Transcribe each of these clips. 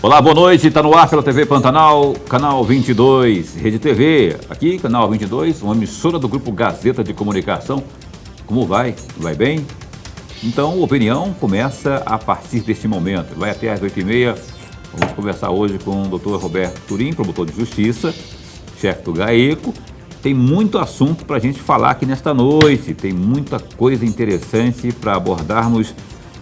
Olá, boa noite, está no ar pela TV Pantanal, canal 22, Rede TV, aqui, canal 22, uma emissora do Grupo Gazeta de Comunicação. Como vai? Vai bem? Então, a opinião começa a partir deste momento, vai até às 8h30. Vamos conversar hoje com o Dr. Roberto Turim, promotor de justiça, chefe do GAECO. Tem muito assunto para a gente falar aqui nesta noite, tem muita coisa interessante para abordarmos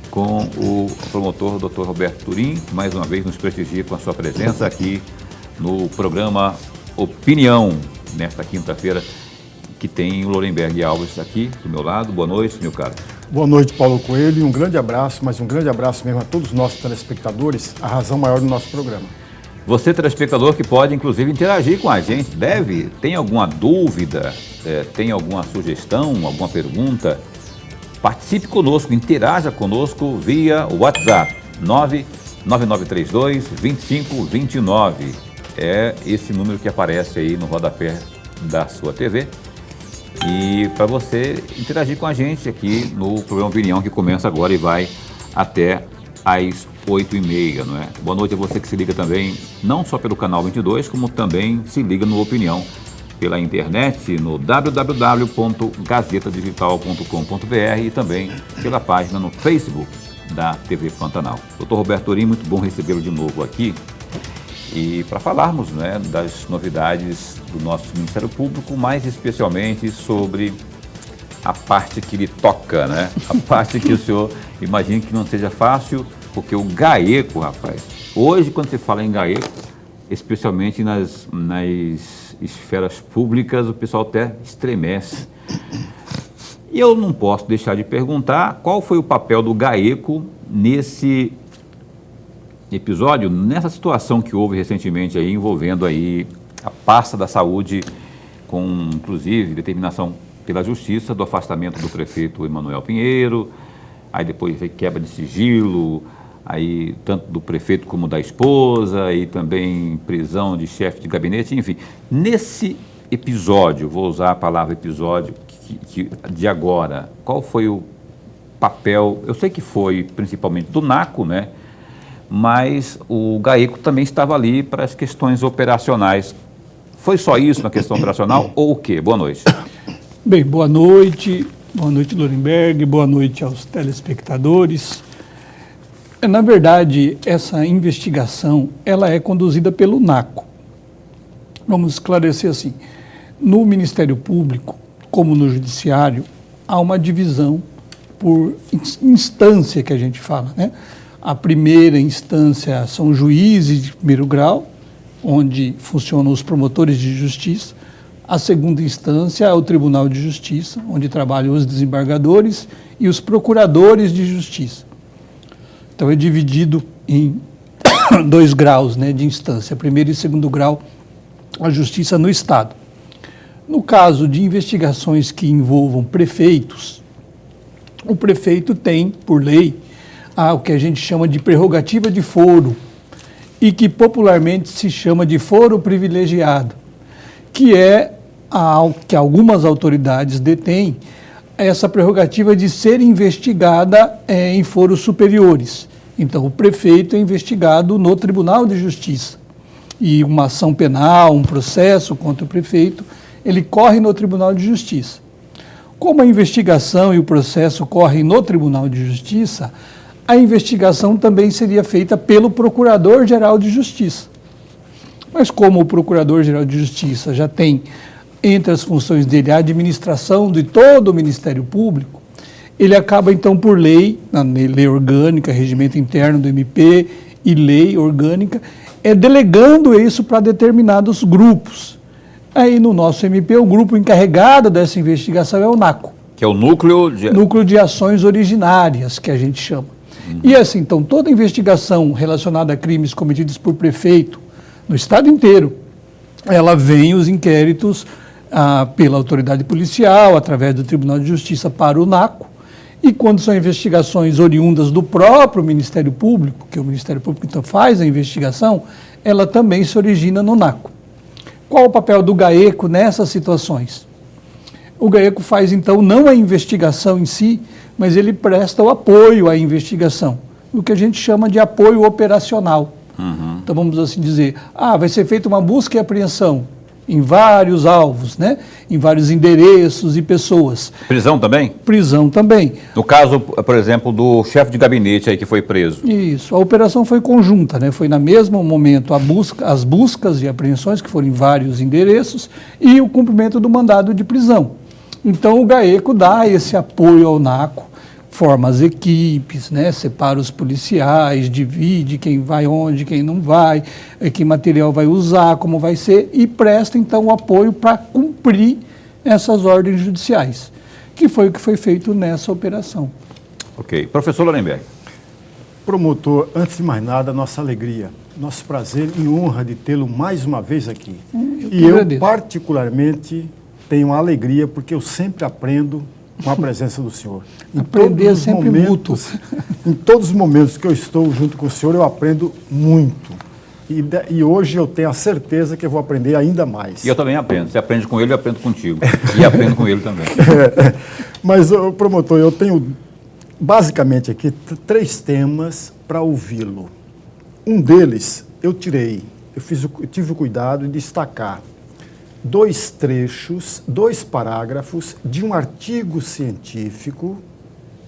com o promotor Dr. Roberto Turim, que mais uma vez nos prestigia com a sua presença aqui no programa Opinião, nesta quinta-feira, que tem o Lorenberg Alves aqui do meu lado. Boa noite, meu caro. Boa noite, Paulo Coelho, e um grande abraço, mas um grande abraço mesmo a todos os nossos telespectadores, a razão maior do nosso programa. Você, telespectador, que pode, inclusive, interagir com a gente, tem alguma dúvida, tem alguma sugestão, alguma pergunta? Participe conosco, interaja conosco via WhatsApp, 99932-2529. É esse número que aparece aí no rodapé da sua TV. E para você interagir com a gente aqui no programa Opinião, que começa agora e vai até às 8h30, não é? Boa noite a você que se liga também, não só pelo canal 22, como também se liga no Opinião pela internet, no www.gazetadigital.com.br e também pela página no Facebook da TV Pantanal. Dr. Roberto Turim, muito bom recebê-lo de novo aqui. E para falarmos, né, das novidades do nosso Ministério Público, mais especialmente sobre a parte que lhe toca, né? A parte que o senhor imagina que não seja fácil, porque o GAECO, rapaz, hoje quando se fala em GAECO, especialmente nas esferas públicas, o pessoal até estremece. E eu não posso deixar de perguntar qual foi o papel do GAECO nesse episódio, nessa situação que houve recentemente aí, envolvendo aí a pasta da saúde, com inclusive determinação pela justiça do afastamento do prefeito Emanuel Pinheiro, aí depois veio quebra de sigilo, aí tanto do prefeito como da esposa, e também prisão de chefe de gabinete, enfim. Nesse episódio, vou usar a palavra episódio de agora, qual foi o papel? Eu sei que foi principalmente do NACO, né? Mas o GAECO também estava ali para as questões operacionais. Foi só isso na questão operacional ou o quê? Boa noite. Bem, boa noite Lorenberg, boa noite aos telespectadores. Na verdade, essa investigação, ela é conduzida pelo NACO. Vamos esclarecer assim, no Ministério Público, como no Judiciário, há uma divisão por instância que a gente fala, né? A primeira instância são juízes de primeiro grau, onde funcionam os promotores de justiça. A segunda instância é o Tribunal de Justiça, onde trabalham os desembargadores e os procuradores de justiça. Então, é dividido em 2 graus, né, de instância, primeiro e segundo grau, a justiça no Estado. No caso de investigações que envolvam prefeitos, o prefeito tem, por lei, o que a gente chama de prerrogativa de foro, e que popularmente se chama de foro privilegiado, que é que algumas autoridades detêm essa prerrogativa de ser investigada em foros superiores. Então, o prefeito é investigado no Tribunal de Justiça, e uma ação penal, um processo contra o prefeito, ele corre no Tribunal de Justiça. Como a investigação e o processo correm no Tribunal de Justiça, a investigação também seria feita pelo Procurador-Geral de Justiça. Mas como o Procurador-Geral de Justiça já tem, entre as funções dele, a administração de todo o Ministério Público, ele acaba, então, por lei, na lei orgânica, regimento interno do MP e lei orgânica, delegando isso para determinados grupos. Aí, no nosso MP, o grupo encarregado dessa investigação é o NACO. Que é o Núcleo de Ações Originárias, que a gente chama. E assim, então, toda investigação relacionada a crimes cometidos por prefeito no estado inteiro, ela vem os inquéritos pela autoridade policial, através do Tribunal de Justiça para o NACO, e quando são investigações oriundas do próprio Ministério Público, que o Ministério Público então faz a investigação, ela também se origina no NACO. Qual o papel do GAECO nessas situações? O GAECO faz, então, não a investigação em si, mas ele presta o apoio à investigação, o que a gente chama de apoio operacional. Então, vamos assim dizer, vai ser feita uma busca e apreensão em vários alvos, né? Em vários endereços e pessoas. Prisão também? Prisão também. No caso, por exemplo, do chefe de gabinete aí que foi preso. Isso, a operação foi conjunta, né? Foi no mesmo momento as buscas e apreensões, que foram em vários endereços, e o cumprimento do mandado de prisão. Então, o GAECO dá esse apoio ao NACO, forma as equipes, né? Separa os policiais, divide quem vai onde, quem não vai, que material vai usar, como vai ser, e presta, então, o apoio para cumprir essas ordens judiciais, que foi o que foi feito nessa operação. Ok. Professor Lorenberg. Promotor, antes de mais nada, nossa alegria, nosso prazer e honra de tê-lo mais uma vez aqui. Eu, particularmente, tenho a alegria porque eu sempre aprendo com a presença do senhor. Aprender é sempre mútuo. Em todos os momentos que eu estou junto com o senhor, eu aprendo muito. E hoje eu tenho a certeza que eu vou aprender ainda mais. E eu também aprendo. Você aprende com ele, eu aprendo contigo. E aprendo com ele também. Mas, promotor, eu tenho basicamente aqui 3 temas para ouvi-lo. Um deles eu tive o cuidado de destacar 2 trechos, 2 parágrafos de um artigo científico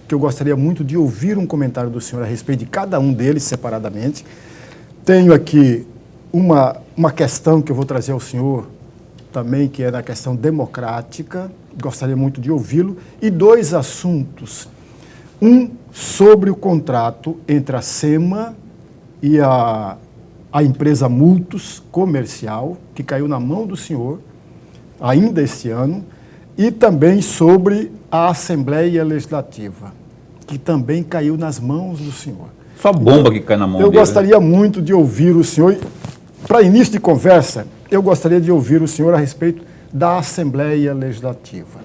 que eu gostaria muito de ouvir um comentário do senhor a respeito de cada um deles separadamente. Tenho aqui uma questão que eu vou trazer ao senhor também, que é na questão democrática, gostaria muito de ouvi-lo, e 2 assuntos. Um sobre o contrato entre a SEMA e a empresa Multus Comercial, que caiu na mão do senhor ainda este ano, e também sobre a Assembleia Legislativa, que também caiu nas mãos do senhor. Só bomba que cai na mão dele. Eu gostaria né? muito de ouvir o senhor, para início de conversa, eu gostaria de ouvir o senhor a respeito da Assembleia Legislativa.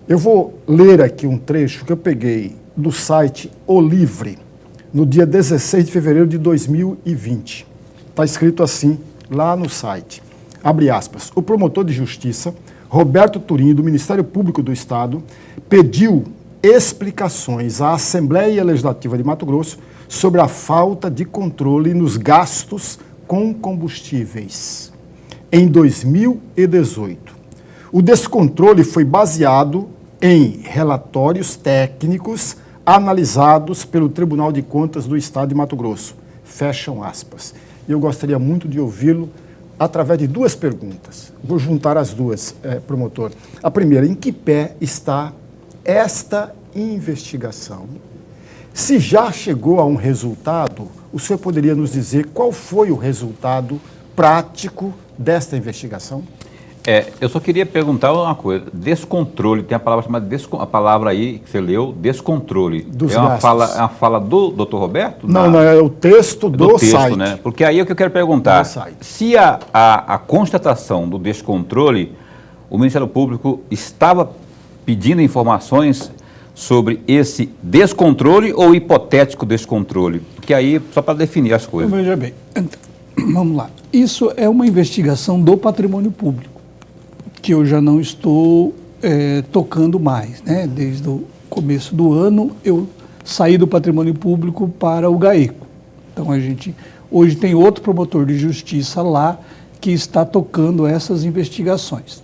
Eu vou ler aqui um trecho que eu peguei do site O Livre, no dia 16 de fevereiro de 2020. Está escrito assim, lá no site. Abre aspas. O promotor de justiça, Roberto Turim, do Ministério Público do Estado, pediu explicações à Assembleia Legislativa de Mato Grosso sobre a falta de controle nos gastos com combustíveis em 2018. O descontrole foi baseado em relatórios técnicos analisados pelo Tribunal de Contas do Estado de Mato Grosso. Fecham aspas. Eu gostaria muito de ouvi-lo através de 2 perguntas. Vou juntar as 2, promotor. A primeira, em que pé está esta investigação? Se já chegou a um resultado, o senhor poderia nos dizer qual foi o resultado prático desta investigação? Eu só queria perguntar uma coisa. Descontrole, tem a palavra chamada a palavra aí que você leu, descontrole. Dos é uma gastos. fala do Dr. Roberto? Não, é o texto do site. Né? Porque aí é o que eu quero perguntar. Se a constatação do descontrole, o Ministério Público estava pedindo informações sobre esse descontrole ou hipotético descontrole? Porque aí, só para definir as coisas. Veja bem, então, vamos lá. Isso é uma investigação do patrimônio público, que eu já não estou tocando mais, né? Desde o começo do ano, eu saí do patrimônio público para o GAECO. Então, a gente hoje tem outro promotor de justiça lá que está tocando essas investigações.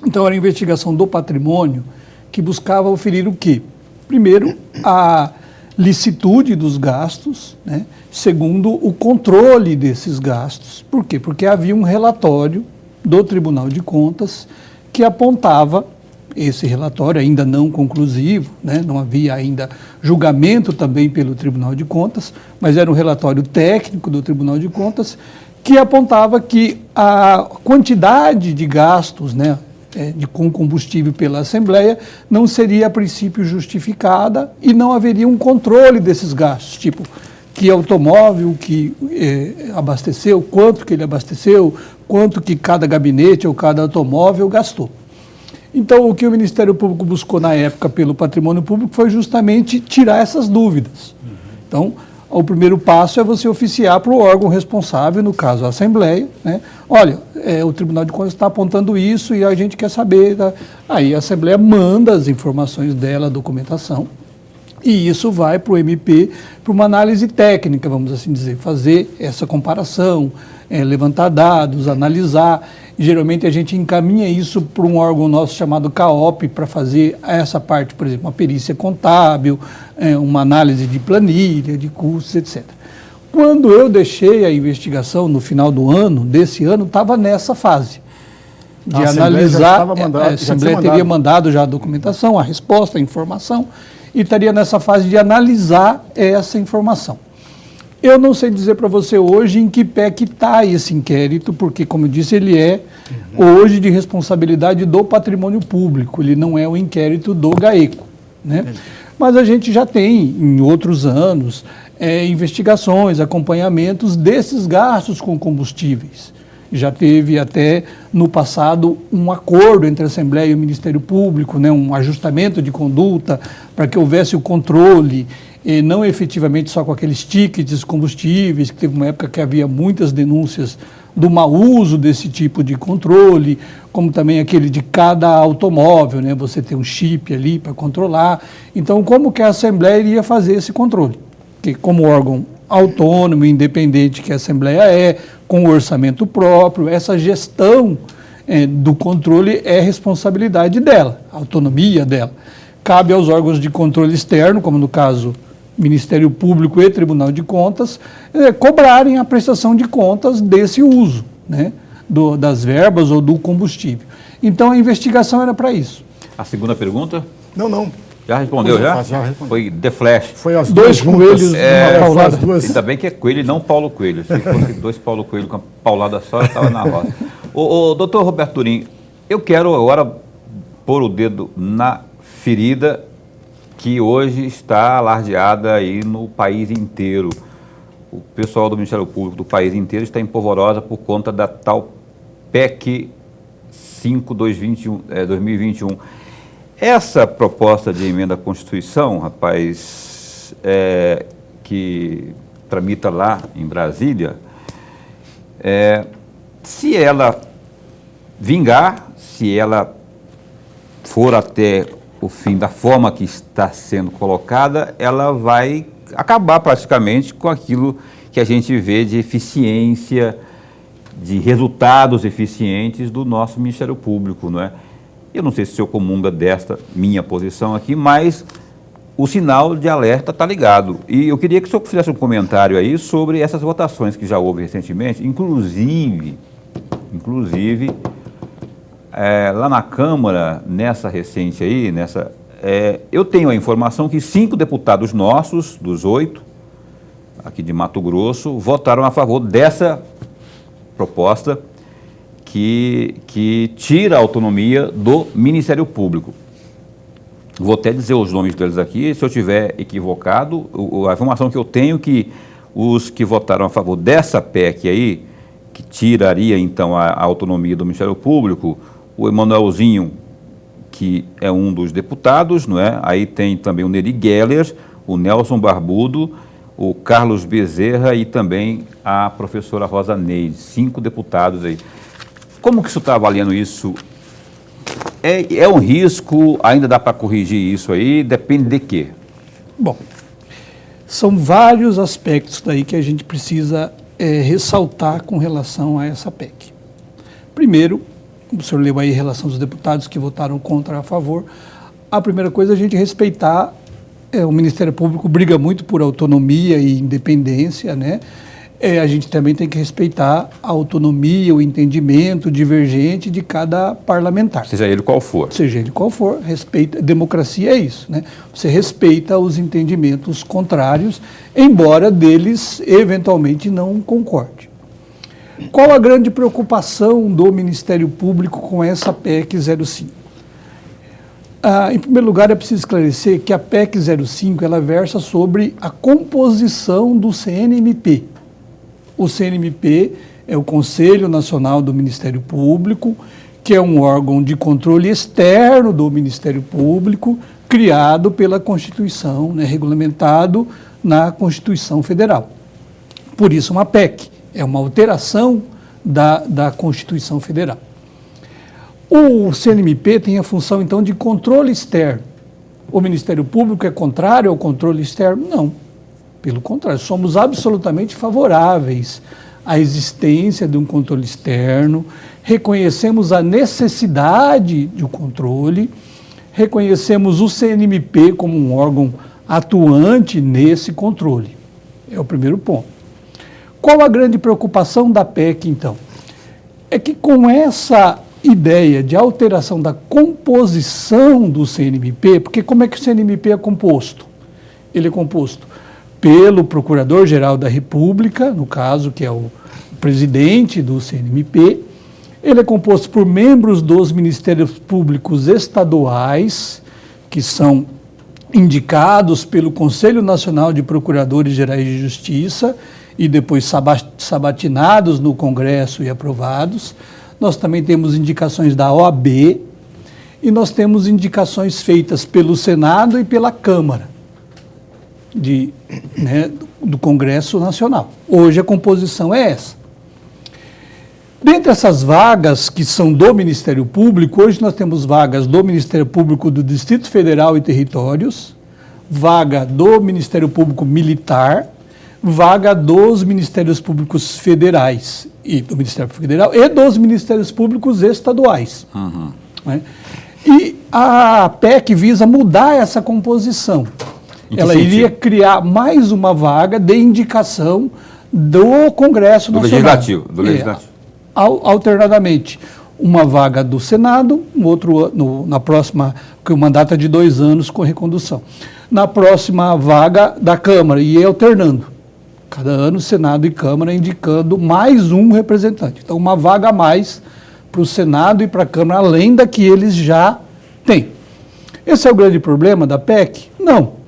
Então, era a investigação do patrimônio que buscava oferir o quê? Primeiro, a licitude dos gastos, né? Segundo, o controle desses gastos. Por quê? Porque havia um relatório do Tribunal de Contas que apontava, esse relatório ainda não conclusivo, né? Não havia ainda julgamento também pelo Tribunal de Contas, mas era um relatório técnico do Tribunal de Contas que apontava que a quantidade de gastos, né, com combustível pela Assembleia não seria a princípio justificada e não haveria um controle desses gastos, tipo que automóvel que abasteceu, quanto que ele abasteceu, quanto que cada gabinete ou cada automóvel gastou. Então, o que o Ministério Público buscou na época pelo patrimônio público foi justamente tirar essas dúvidas. Então, o primeiro passo é você oficiar para o órgão responsável, no caso a Assembleia, né? Olha, o Tribunal de Contas está apontando isso e a gente quer saber. Tá? Aí a Assembleia manda as informações dela, a documentação, E isso vai para o MP para uma análise técnica, vamos assim dizer, fazer essa comparação, levantar dados, analisar. Geralmente a gente encaminha isso para um órgão nosso chamado CAOP para fazer essa parte, por exemplo, uma perícia contábil, uma análise de planilha, de custos, etc. Quando eu deixei a investigação no final do ano, desse ano, estava nessa fase de analisar. A Assembleia teria mandado já a documentação, a resposta, a informação, e estaria nessa fase de analisar essa informação. Eu não sei dizer para você hoje em que pé que está esse inquérito, porque, como eu disse, ele é hoje de responsabilidade do patrimônio público, ele não é o inquérito do GAECO, né? Mas a gente já tem, em outros anos, investigações, acompanhamentos desses gastos com combustíveis. Já teve até no passado um acordo entre a Assembleia e o Ministério Público, né, um ajustamento de conduta para que houvesse o controle, e não efetivamente só com aqueles tickets combustíveis, que teve uma época que havia muitas denúncias do mau uso desse tipo de controle, como também aquele de cada automóvel, né, você tem um chip ali para controlar. Então, como que a Assembleia iria fazer esse controle? Que como órgão autônomo, independente que a Assembleia com orçamento próprio, essa gestão do controle é responsabilidade dela, autonomia dela. Cabe aos órgãos de controle externo, como no caso Ministério Público e Tribunal de Contas, cobrarem a prestação de contas desse uso, né, das verbas ou do combustível. Então a investigação era para isso. A segunda pergunta? Não. Já respondeu, já? Já respondi. Foi The Flash. Foi as dois coelhos numa paulada. Ainda bem que é coelho e não Paulo Coelho. Se fosse dois Paulo Coelho com a paulada só, eu estava na roda. Ô, doutor Roberto Turim, eu quero agora pôr o dedo na ferida que hoje está alardeada aí no país inteiro. O pessoal do Ministério Público do país inteiro está em polvorosa por conta da tal PEC 5/2021. Essa proposta de emenda à Constituição, rapaz, que tramita lá em Brasília, se ela vingar, se ela for até o fim da forma que está sendo colocada, ela vai acabar praticamente com aquilo que a gente vê de eficiência, de resultados eficientes do nosso Ministério Público, não é? Eu não sei se o senhor comunga desta minha posição aqui, mas o sinal de alerta está ligado. E eu queria que o senhor fizesse um comentário aí sobre essas votações que já houve recentemente, inclusive lá na Câmara, nessa recente aí, eu tenho a informação que 5 deputados nossos, dos 8, aqui de Mato Grosso, votaram a favor dessa proposta que tira a autonomia do Ministério Público. Vou até dizer os nomes deles aqui, se eu estiver equivocado, a informação que eu tenho é que os que votaram a favor dessa PEC aí, que tiraria então a autonomia do Ministério Público, o Emanuelzinho, que é um dos deputados, não é? Aí tem também o Neri Geller, o Nelson Barbudo, o Carlos Bezerra e também a professora Rosa Neide, 5 deputados aí. Como que o senhor está avaliando isso? É um risco? Ainda dá para corrigir isso aí? Depende de quê? Bom, são vários aspectos daí que a gente precisa ressaltar com relação a essa PEC. Primeiro, o senhor leu aí em relação aos deputados que votaram contra a favor. A primeira coisa é a gente respeitar, o Ministério Público briga muito por autonomia e independência, né? A gente também tem que respeitar a autonomia, o entendimento divergente de cada parlamentar. Seja ele qual for. Seja ele qual for, respeita. Democracia é isso, né? Você respeita os entendimentos contrários, embora deles eventualmente não concorde. Qual a grande preocupação do Ministério Público com essa PEC 05? Em primeiro lugar, é preciso esclarecer que a PEC 05 ela versa sobre a composição do CNMP. O CNMP é o Conselho Nacional do Ministério Público, que é um órgão de controle externo do Ministério Público, criado pela Constituição, né, regulamentado na Constituição Federal. Por isso, uma PEC é uma alteração da Constituição Federal. O CNMP tem a função, então, de controle externo. o Ministério Público é contrário ao controle externo? Não. Pelo contrário, somos absolutamente favoráveis à existência de um controle externo, reconhecemos a necessidade de um controle, reconhecemos o CNMP como um órgão atuante nesse controle. É o primeiro ponto. Qual a grande preocupação da PEC, então? É que com essa ideia de alteração da composição do CNMP, porque como é que o CNMP é composto? Ele é composto pelo Procurador-Geral da República, no caso, que é o presidente do CNMP, ele é composto por membros dos Ministérios Públicos Estaduais, que são indicados pelo Conselho Nacional de Procuradores Gerais de Justiça e depois sabatinados no Congresso e aprovados. Nós também temos indicações da OAB e nós temos indicações feitas pelo Senado e pela Câmara do Congresso Nacional. Hoje a composição é essa. Dentre essas vagas que são do Ministério Público, hoje nós temos vagas do Ministério Público do Distrito Federal e Territórios, vaga do Ministério Público Militar, vaga dos Ministérios Públicos Federais e do Ministério Federal e dos Ministérios Públicos Estaduais. Uhum. Né? E a PEC visa mudar essa composição. Ela iria criar mais uma vaga de indicação do Congresso Nacional. Do Legislativo. Alternadamente, uma vaga do Senado, na próxima, que o mandato é de 2 anos com recondução. Na próxima vaga da Câmara, e alternando. Cada ano, Senado e Câmara indicando mais um representante. Então, uma vaga a mais para o Senado e para a Câmara, além da que eles já têm. Esse é o grande problema da PEC? Não.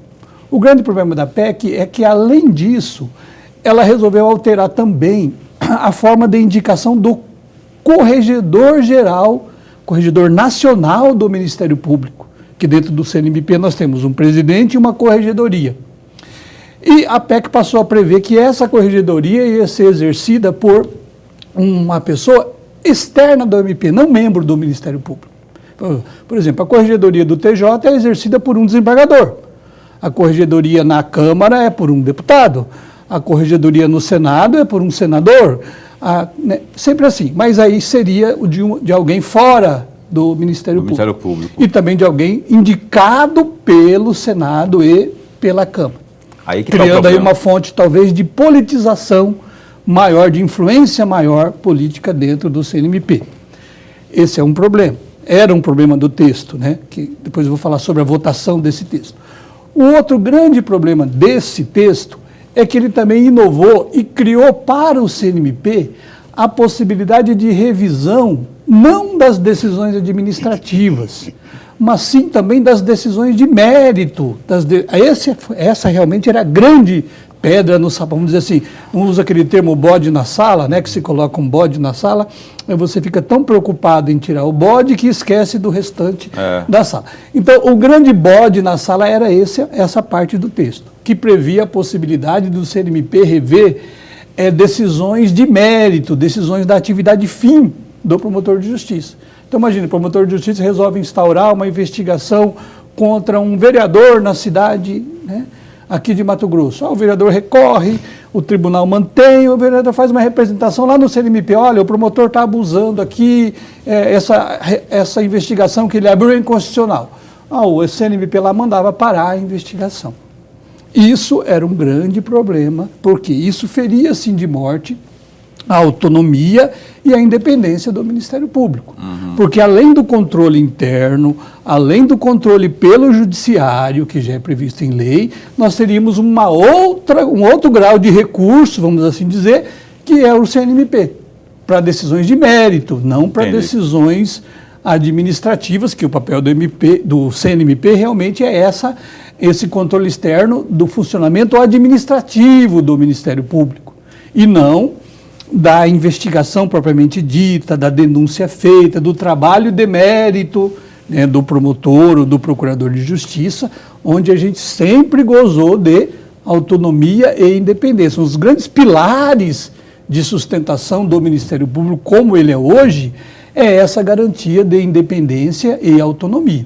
O grande problema da PEC é que, além disso, ela resolveu alterar também a forma de indicação do corregedor geral, corregedor nacional do Ministério Público, que dentro do CNMP nós temos um presidente e uma corregedoria. E a PEC passou a prever que essa corregedoria ia ser exercida por uma pessoa externa do MP, não membro do Ministério Público. Por exemplo, a corregedoria do TJ é exercida por um desembargador. A corregedoria na Câmara é por um deputado. A corregedoria no Senado é por um senador. Sempre assim. Mas aí seria de alguém fora do Ministério Público. E também de alguém indicado pelo Senado e pela Câmara. Criando aí uma fonte, talvez, de politização maior, de influência maior política dentro do CNMP. Esse é um problema. Era um problema do texto, né? Que depois eu vou falar sobre a votação desse texto. O outro grande problema desse texto é que ele também inovou e criou para o CNMP a possibilidade de revisão, não das decisões administrativas, mas sim também das decisões de mérito. Essa realmente era a grande pedra no sapato, vamos dizer assim, não usa aquele termo bode na sala, né, que se coloca um bode na sala, e você fica tão preocupado em tirar o bode que esquece do restante da sala. Então, o grande bode na sala era essa parte do texto, que previa a possibilidade do CNMP rever decisões de mérito, decisões da atividade fim do promotor de justiça. Então, imagine, o promotor de justiça resolve instaurar uma investigação contra um vereador na cidade, né, aqui de Mato Grosso. O vereador recorre, o tribunal mantém, o vereador faz uma representação lá no CNMP, olha, o promotor está abusando aqui, essa investigação que ele abriu é inconstitucional. O CNMP lá mandava parar a investigação. Isso era um grande problema, porque isso feria, sim, de morte a autonomia e a independência do Ministério Público. Uhum. Porque além do controle interno, além do controle pelo judiciário, que já é previsto em lei, nós teríamos um outro grau de recurso, vamos assim dizer, que é o CNMP, para decisões de mérito, não para decisões administrativas, que o papel do CNMP realmente é esse controle externo do funcionamento administrativo do Ministério Público, e não da investigação propriamente dita, da denúncia feita, do trabalho de mérito, né, do promotor ou do procurador de justiça, onde a gente sempre gozou de autonomia e independência. Um dos grandes pilares de sustentação do Ministério Público, como ele é hoje, é essa garantia de independência e autonomia.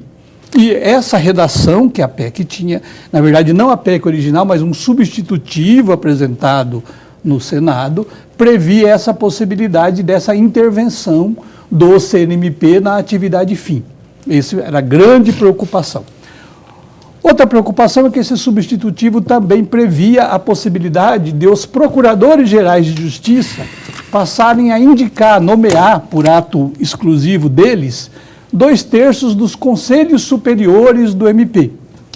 E essa redação que a PEC tinha, na verdade não a PEC original, mas um substitutivo apresentado no Senado, previa essa possibilidade dessa intervenção do CNMP na atividade fim. Essa era a grande preocupação. Outra preocupação é que esse substitutivo também previa a possibilidade de os procuradores gerais de justiça passarem a indicar, nomear, por ato exclusivo deles, 2/3 dos conselhos superiores do MP.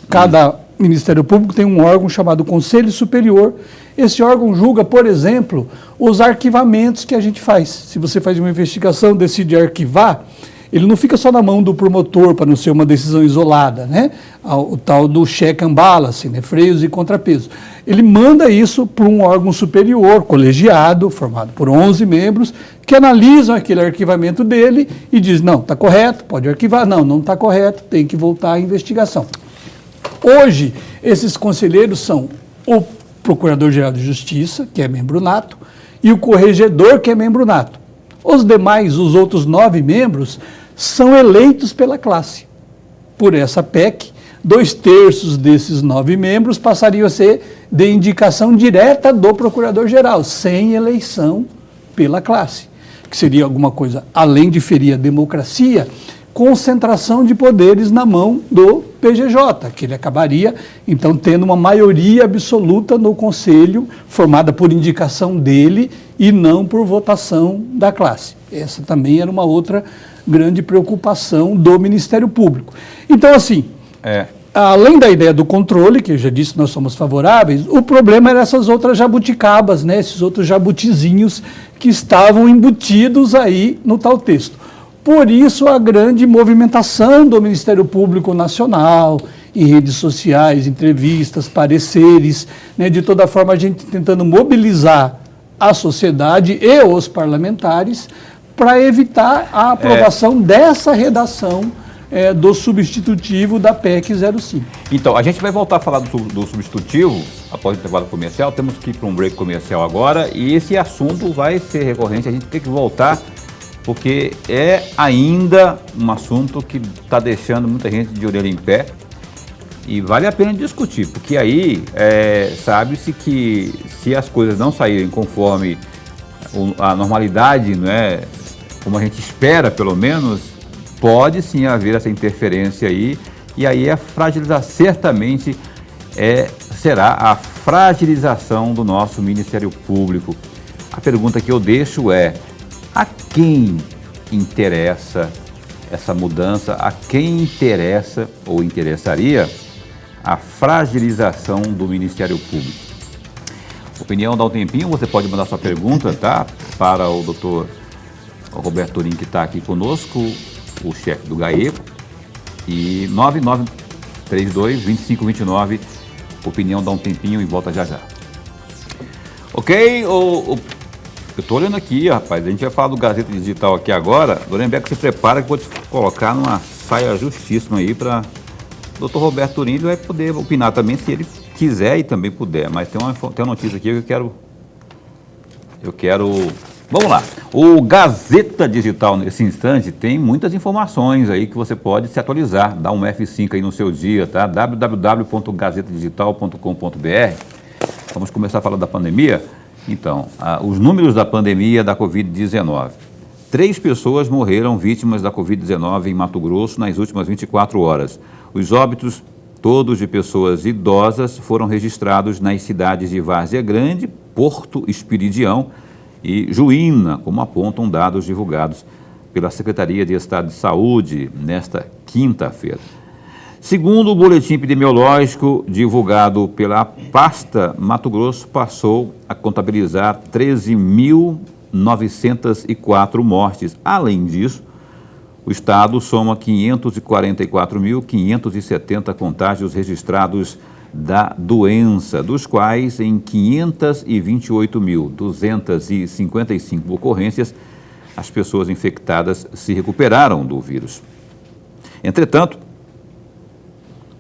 Cada Ministério Público tem um órgão chamado Conselho Superior. Esse órgão julga, por exemplo, os arquivamentos que a gente faz. Se você faz uma investigação, decide arquivar, ele não fica só na mão do promotor para não ser uma decisão isolada, né? O tal do check and balance, né? Freios e contrapesos. Ele manda isso para um órgão superior, colegiado, formado por 11 membros, que analisam aquele arquivamento dele e diz, não, está correto, pode arquivar, não está correto, tem que voltar à investigação. Hoje, esses conselheiros são o Procurador-Geral de Justiça, que é membro nato, e o Corregedor, que é membro nato. Os demais, os outros 9 membros, são eleitos pela classe. Por essa PEC, 2/3 desses 9 membros passariam a ser de indicação direta do Procurador-Geral, sem eleição pela classe, que seria alguma coisa, além de ferir a democracia, concentração de poderes na mão do PGJ, que ele acabaria, então, tendo uma maioria absoluta no Conselho, formada por indicação dele e não por votação da classe. Essa também era uma outra grande preocupação do Ministério Público. Então, assim, além da ideia do controle, que eu já disse que nós somos favoráveis, o problema era essas outras jabuticabas, né, esses outros jabutizinhos que estavam embutidos aí no tal texto. Por isso, a grande movimentação do Ministério Público Nacional, em redes sociais, entrevistas, pareceres, né, de toda forma a gente tentando mobilizar a sociedade e os parlamentares para evitar a aprovação dessa redação do substitutivo da PEC 05. Então, a gente vai voltar a falar do substitutivo após o intervalo comercial, temos que ir para um break comercial agora e esse assunto vai ser recorrente, a gente tem que voltar porque é ainda um assunto que está deixando muita gente de orelha em pé e vale a pena discutir, porque aí sabe-se que se as coisas não saírem conforme a normalidade, não é, como a gente espera pelo menos, pode sim haver essa interferência aí e aí a fragilização, certamente será a fragilização do nosso Ministério Público. A pergunta que eu deixo é: a quem interessa essa mudança? A quem interessa ou interessaria a fragilização do Ministério Público? Opinião dá um tempinho, você pode mandar sua pergunta, tá? Para o doutor Roberto Turim, que está aqui conosco, o chefe do GAECO, e 9932-2529, opinião dá um tempinho e volta já já. Ok, eu estou olhando aqui, rapaz, a gente vai falar do Gazeta Digital aqui agora. Lorenberg, se prepara que eu vou te colocar numa saia justíssima aí para o Dr. Roberto Turim, ele vai poder opinar também se ele quiser e também puder, mas tem uma notícia aqui que eu quero... Vamos lá, o Gazeta Digital nesse instante tem muitas informações aí que você pode se atualizar, dá um F5 aí no seu dia, tá? www.gazetadigital.com.br. Vamos começar a falar da pandemia. Então, os números da pandemia da Covid-19. 3 pessoas morreram vítimas da Covid-19 em Mato Grosso nas últimas 24 horas. Os óbitos, todos de pessoas idosas, foram registrados nas cidades de Várzea Grande, Porto Espiridião e Juína, como apontam dados divulgados pela Secretaria de Estado de Saúde nesta quinta-feira. Segundo o boletim epidemiológico divulgado pela pasta, Mato Grosso passou a contabilizar 13.904 mortes. Além disso, o estado soma 544.570 contágios registrados da doença, dos quais em 528.255 ocorrências as pessoas infectadas se recuperaram do vírus. Entretanto,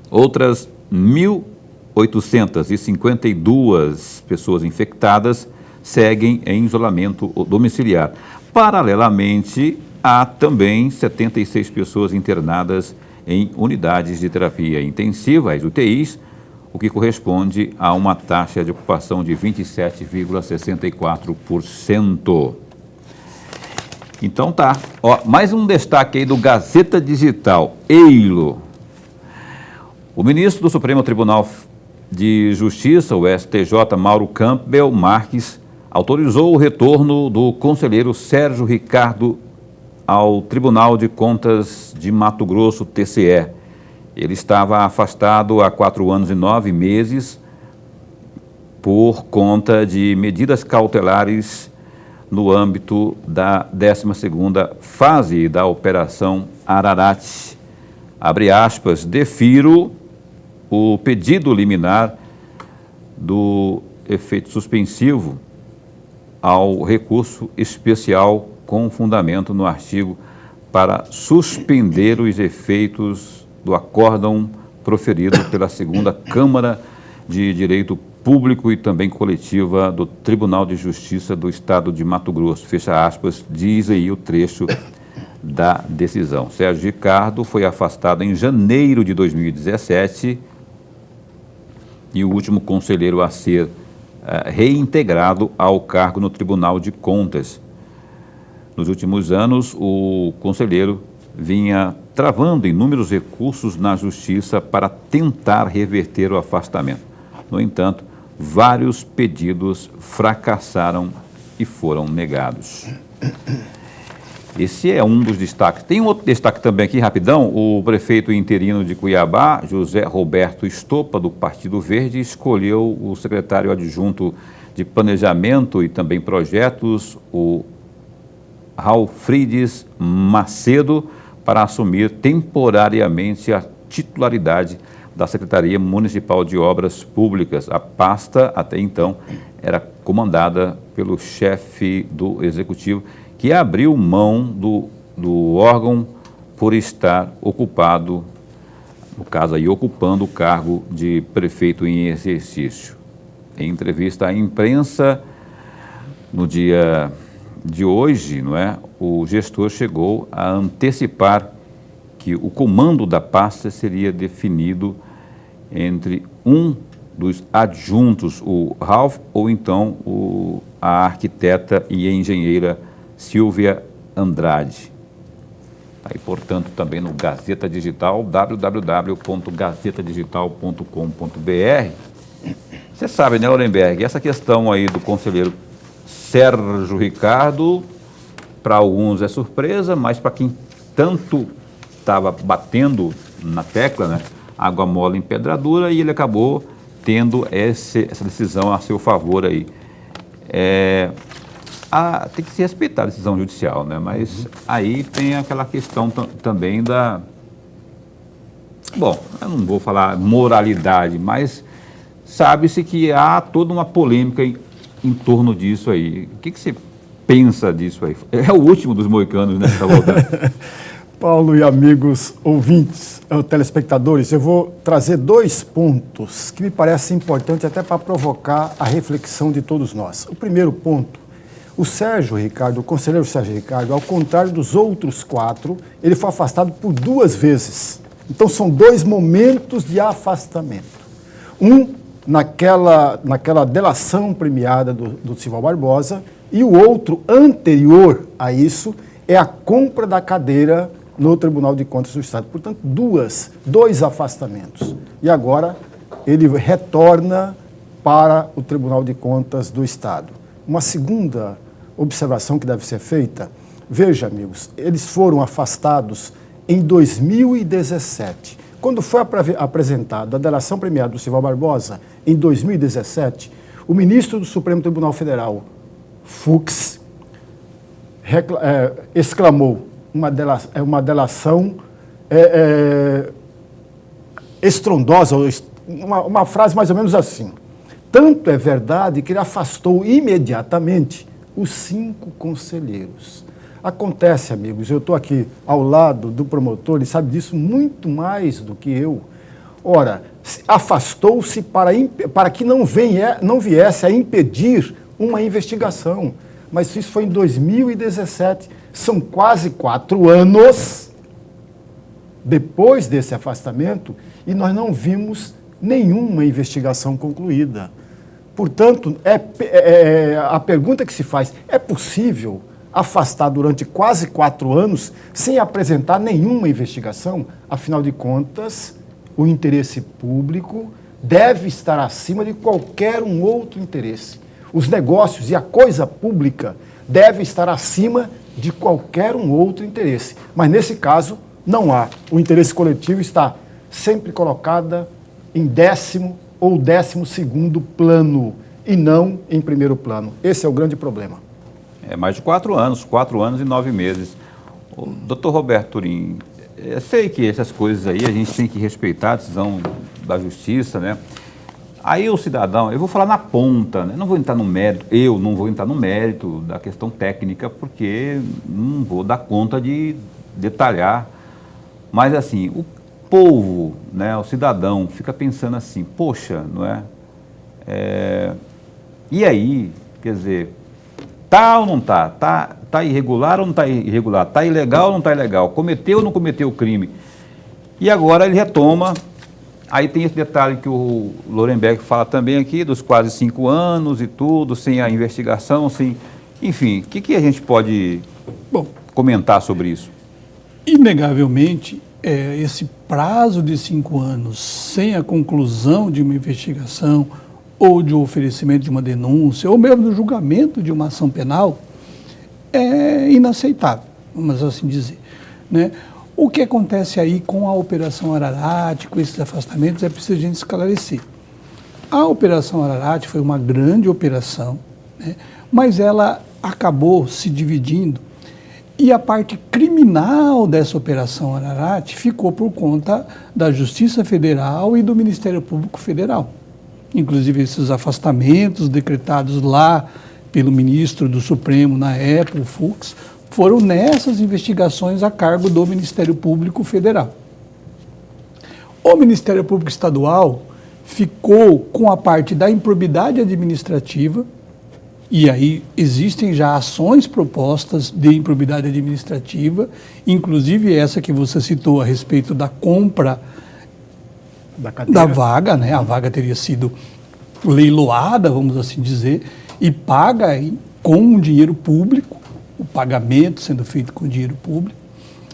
outras 1.852 pessoas infectadas seguem em isolamento domiciliar. Paralelamente, há também 76 pessoas internadas em unidades de terapia intensiva, as UTIs, o que corresponde a uma taxa de ocupação de 27,64%. Então tá, ó, mais um destaque aí do Gazeta Digital, EILO. O ministro do Supremo Tribunal de Justiça, o STJ, Mauro Campbell Marques, autorizou o retorno do conselheiro Sérgio Ricardo ao Tribunal de Contas de Mato Grosso, TCE. Ele estava afastado há 4 anos e 9 meses por conta de medidas cautelares no âmbito da 12ª fase da Operação Ararat. Abre aspas, defiro o pedido liminar do efeito suspensivo ao recurso especial com fundamento no artigo para suspender os efeitos do acórdão proferido pela 2ª Câmara de Direito Público e também coletiva do Tribunal de Justiça do Estado de Mato Grosso. Fecha aspas, diz aí o trecho da decisão. Sérgio Ricardo foi afastado em janeiro de 2017 e o último conselheiro a ser reintegrado ao cargo no Tribunal de Contas. Nos últimos anos, o conselheiro vinha travando inúmeros recursos na Justiça para tentar reverter o afastamento. No entanto, vários pedidos fracassaram e foram negados. Esse é um dos destaques. Tem um outro destaque também aqui, rapidão. O prefeito interino de Cuiabá, José Roberto Estopa, do Partido Verde, escolheu o secretário adjunto de Planejamento e também Projetos, o Raulfrides Macedo, para assumir temporariamente a titularidade da Secretaria Municipal de Obras Públicas. A pasta, até então, era comandada pelo chefe do Executivo, que abriu mão do órgão por estar ocupado, no caso aí, ocupando o cargo de prefeito em exercício. Em entrevista à imprensa, no dia de hoje, não é, o gestor chegou a antecipar que o comando da pasta seria definido entre um dos adjuntos, o Ralph, ou então a arquiteta e engenheira Silvia Andrade. Aí, portanto, também no Gazeta Digital, www.gazetadigital.com.br. Você sabe, né, Lorenberg, essa questão aí do conselheiro Sérgio Ricardo, para alguns é surpresa, mas para quem tanto estava batendo na tecla, né, água mole em pedra dura, e ele acabou tendo essa decisão a seu favor aí. Tem que se respeitar a decisão judicial, né? Mas aí tem aquela questão também da... Bom, eu não vou falar moralidade, mas sabe-se que há toda uma polêmica em torno disso aí. O que você pensa disso aí? É o último dos moicanos, né? Tá voltando. Paulo e amigos ouvintes, telespectadores, eu vou trazer 2 pontos que me parecem importantes até para provocar a reflexão de todos nós. O primeiro ponto, o Sérgio Ricardo, o conselheiro Sérgio Ricardo, ao contrário dos outros 4, ele foi afastado por 2 vezes. Então são 2 momentos de afastamento. Um naquela delação premiada do Sival Barbosa e o outro anterior a isso é a compra da cadeira no Tribunal de Contas do Estado. Portanto, 2 afastamentos. E agora ele retorna para o Tribunal de Contas do Estado. Uma segunda observação que deve ser feita, veja, amigos, eles foram afastados em 2017. Quando foi apresentada a delação premiada do Sival Barbosa, em 2017, o ministro do Supremo Tribunal Federal, Fux, exclamou uma delação estrondosa, uma frase mais ou menos assim. Tanto é verdade que ele afastou imediatamente os 5 conselheiros. Acontece, amigos, eu estou aqui ao lado do promotor, ele sabe disso muito mais do que eu. Ora, afastou-se para que não viesse a impedir uma investigação. Mas isso foi em 2017, são quase 4 anos depois desse afastamento e nós não vimos nenhuma investigação concluída. Portanto, a pergunta que se faz, é possível afastar durante quase 4 anos sem apresentar nenhuma investigação? Afinal de contas, o interesse público deve estar acima de qualquer um outro interesse. Os negócios e a coisa pública devem estar acima de qualquer um outro interesse. Mas nesse caso, não há. O interesse coletivo está sempre colocada em 10º ou 12º plano e não em primeiro plano. Esse é o grande problema. É mais de 4 anos, 4 anos e 9 meses. Doutor Roberto Turim, eu sei que essas coisas aí a gente tem que respeitar a decisão da justiça, né? Aí o cidadão, eu vou falar na ponta, né? Não vou entrar no mérito, eu não vou entrar no mérito da questão técnica, porque não vou dar conta de detalhar. Mas assim, o povo, né, o cidadão fica pensando assim, poxa, não é? E aí, quer dizer, tá ou não tá? Tá irregular ou não tá irregular? Tá ilegal ou não tá ilegal? Cometeu ou não cometeu o crime? E agora ele retoma. Aí tem esse detalhe que o Lorenberg fala também aqui, dos quase 5 anos e tudo, sem a investigação, sem... Enfim, o que a gente pode comentar sobre isso? Inegavelmente, esse prazo de 5 anos sem a conclusão de uma investigação ou de um oferecimento de uma denúncia, ou mesmo do julgamento de uma ação penal, é inaceitável, vamos assim dizer, né? O que acontece aí com a Operação Ararate, com esses afastamentos, é preciso a gente esclarecer. A Operação Ararate foi uma grande operação, né, mas ela acabou se dividindo e a parte criminal dessa Operação Ararate ficou por conta da Justiça Federal e do Ministério Público Federal. Inclusive esses afastamentos decretados lá pelo ministro do Supremo na época, o Fux, foram nessas investigações a cargo do Ministério Público Federal. O Ministério Público Estadual ficou com a parte da improbidade administrativa, e aí existem já ações propostas de improbidade administrativa, inclusive essa que você citou a respeito da compra da vaga, né? A vaga teria sido leiloada, vamos assim dizer, e paga com dinheiro público, o pagamento sendo feito com dinheiro público.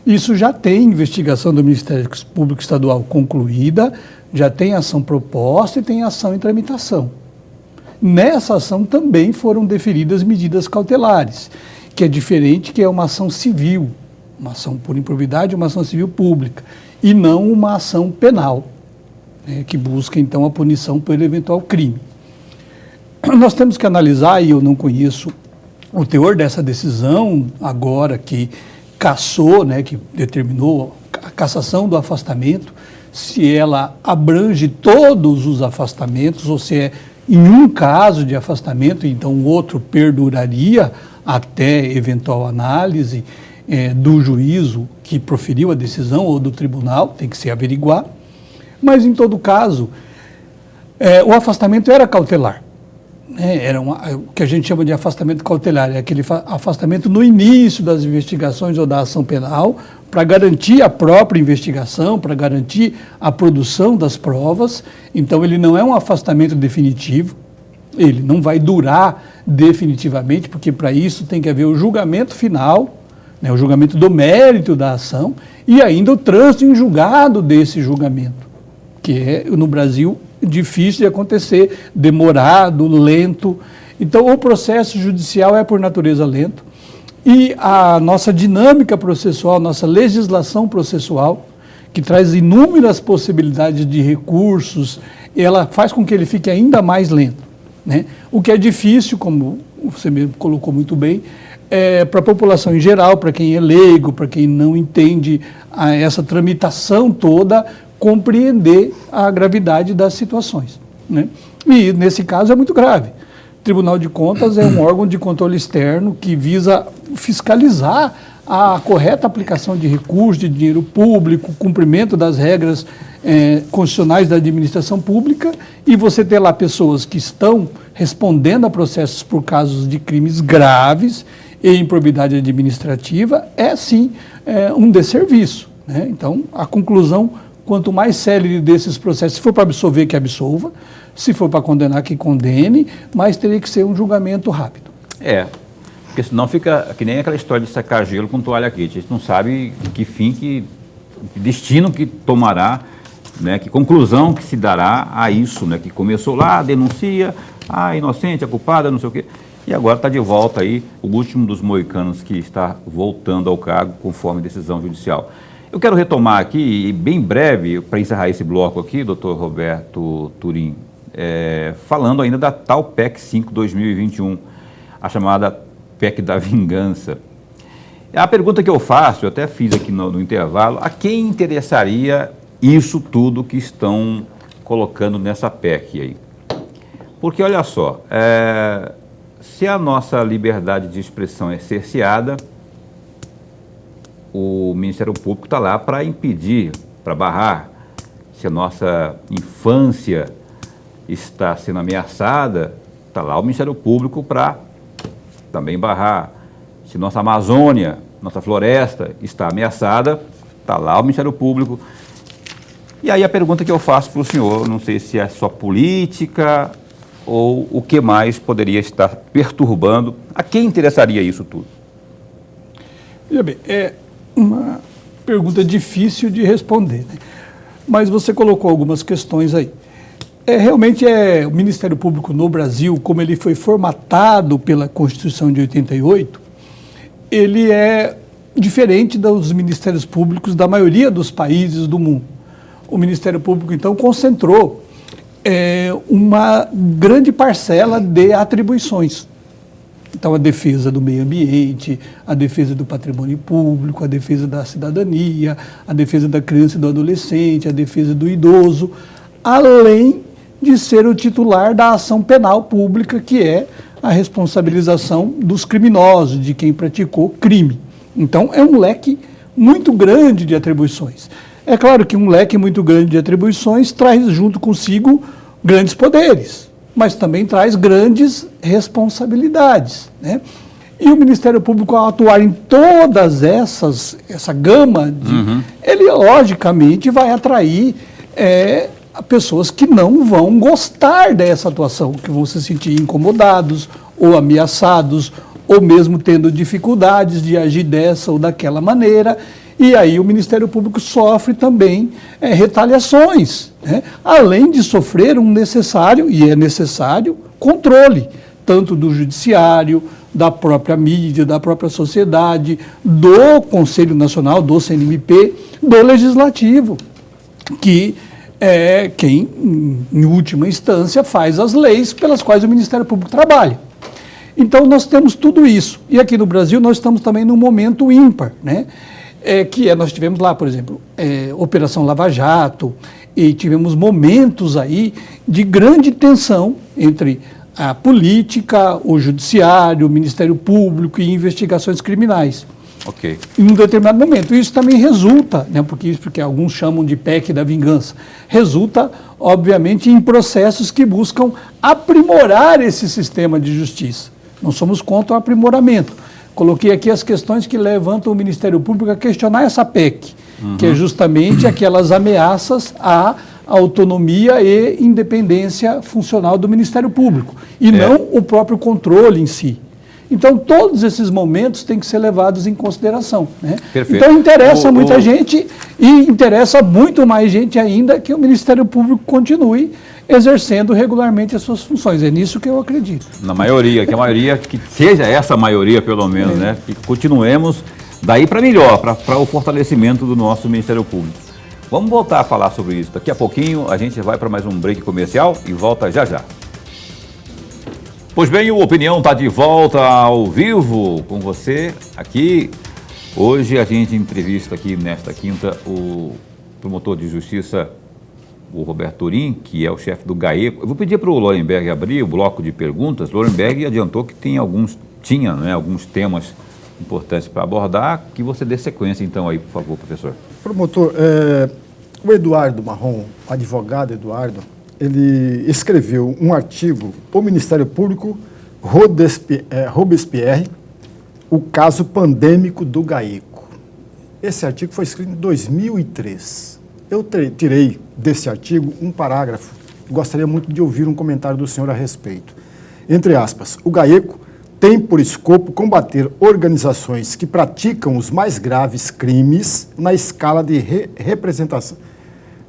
Isso já tem investigação do Ministério Público Estadual concluída, já tem ação proposta e tem ação em tramitação. Nessa ação também foram deferidas medidas cautelares, que é diferente, que é uma ação civil, uma ação por improbidade, uma ação civil pública, e não uma ação penal, né, que busca então a punição por eventual crime. Nós temos que analisar, e eu não conheço o teor dessa decisão agora que cassou, né, que determinou a cassação do afastamento, se ela abrange todos os afastamentos ou se é em um caso de afastamento, então o outro perduraria até eventual análise do juízo que proferiu a decisão ou do tribunal, tem que se averiguar. Mas em todo caso, o afastamento era cautelar. Era o que a gente chama de afastamento cautelar, é aquele afastamento no início das investigações ou da ação penal, para garantir a própria investigação, para garantir a produção das provas. Então ele não é um afastamento definitivo, ele não vai durar definitivamente, porque para isso tem que haver o julgamento final, né, o julgamento do mérito da ação e ainda o trânsito em julgado desse julgamento, que é no Brasil difícil de acontecer, demorado, lento. Então, o processo judicial é por natureza lento e a nossa dinâmica processual, nossa legislação processual, que traz inúmeras possibilidades de recursos, ela faz com que ele fique ainda mais lento, né? O que é difícil, como você mesmo colocou muito bem, para a população em geral, para quem é leigo, para quem não entende essa tramitação toda, compreender a gravidade das situações, né? E nesse caso é muito grave. O Tribunal de Contas é um órgão de controle externo que visa fiscalizar a correta aplicação de recursos, de dinheiro público, cumprimento das regras constitucionais da administração pública, e você ter lá pessoas que estão respondendo a processos por casos de crimes graves e improbidade administrativa é sim um desserviço, né? Então, a conclusão, quanto mais célere desses processos, se for para absolver, que absolva, se for para condenar, que condene, mas teria que ser um julgamento rápido. Porque senão fica que nem aquela história de secar gelo com toalha quente. A gente não sabe que fim, que destino que tomará, né, que conclusão que se dará a isso, né, que começou lá, denuncia, inocente, a culpada, não sei o quê, e agora está de volta aí o último dos moicanos que está voltando ao cargo conforme decisão judicial. Eu quero retomar aqui, bem breve, para encerrar esse bloco aqui, doutor Roberto Turim, falando ainda da tal PEC 5/2021, a chamada PEC da vingança. A pergunta que eu faço, eu até fiz aqui no intervalo, a quem interessaria isso tudo que estão colocando nessa PEC aí? Porque, olha só, se a nossa liberdade de expressão é cerceada, o Ministério Público está lá para impedir, para barrar. Se a nossa infância está sendo ameaçada, está lá o Ministério Público para também barrar. Se nossa Amazônia, nossa floresta está ameaçada, está lá o Ministério Público. E aí a pergunta que eu faço para o senhor, não sei se é só política ou o que mais poderia estar perturbando, a quem interessaria isso tudo? Veja bem, é uma pergunta difícil de responder, né? Mas você colocou algumas questões aí. Realmente o Ministério Público no Brasil, como ele foi formatado pela Constituição de 88, ele é diferente dos ministérios públicos da maioria dos países do mundo. O Ministério Público, então, concentrou uma grande parcela de atribuições. Então, a defesa do meio ambiente, a defesa do patrimônio público, a defesa da cidadania, a defesa da criança e do adolescente, a defesa do idoso, além de ser o titular da ação penal pública, que é a responsabilização dos criminosos, de quem praticou crime. Então, é um leque muito grande de atribuições. É claro que um leque muito grande de atribuições traz junto consigo grandes poderes, mas também traz grandes responsabilidades, né? E o Ministério Público, ao atuar em todas essa gama, ele logicamente vai atrair pessoas que não vão gostar dessa atuação, que vão se sentir incomodados ou ameaçados, ou mesmo tendo dificuldades de agir dessa ou daquela maneira. E aí o Ministério Público sofre também retaliações, né? Além de sofrer um necessário, e é necessário, controle, tanto do judiciário, da própria mídia, da própria sociedade, do Conselho Nacional, do CNMP, do Legislativo, que é quem, em última instância, faz as leis pelas quais o Ministério Público trabalha. Então, nós temos tudo isso. E aqui no Brasil, nós estamos também num momento ímpar, né? Nós tivemos lá, por exemplo, Operação Lava Jato, e tivemos momentos aí de grande tensão entre a política, o judiciário, o Ministério Público e investigações criminais. Ok. Em um determinado momento. Isso também resulta, né, porque alguns chamam de PEC da vingança, resulta, obviamente, em processos que buscam aprimorar esse sistema de justiça. Não somos contra o aprimoramento. Coloquei aqui as questões que levantam o Ministério Público a questionar essa PEC, que é justamente aquelas ameaças à autonomia e independência funcional do Ministério Público, e não o próprio controle em si. Então, todos esses momentos têm que ser levados em consideração, né? Perfeito. Então, interessa muita gente e interessa muito mais gente ainda que o Ministério Público continue exercendo regularmente as suas funções. É nisso que eu acredito. Na maioria, que seja essa maioria, pelo menos, né? Que continuemos daí para melhor, para o fortalecimento do nosso Ministério Público. Vamos voltar a falar sobre isso. Daqui a pouquinho a gente vai para mais um break comercial e volta já já. Pois bem, o Opinião está de volta ao vivo com você aqui. Hoje a gente entrevista aqui nesta quinta o promotor de justiça, o Roberto Turim, que é o chefe do GAECO. Eu vou pedir para o Lorenberg abrir o bloco de perguntas. Lorenberg adiantou que tinha alguns temas importantes para abordar, que você dê sequência então aí, por favor, professor. Promotor, o Eduardo Marrom, advogado Eduardo, ele escreveu um artigo, O Ministério Público, Robespierre, o caso pandêmico do GAECO. Esse artigo foi escrito em 2003. Eu tirei desse artigo um parágrafo. Gostaria muito de ouvir um comentário do senhor a respeito. Entre aspas, o GAECO tem por escopo combater organizações que praticam os mais graves crimes na escala de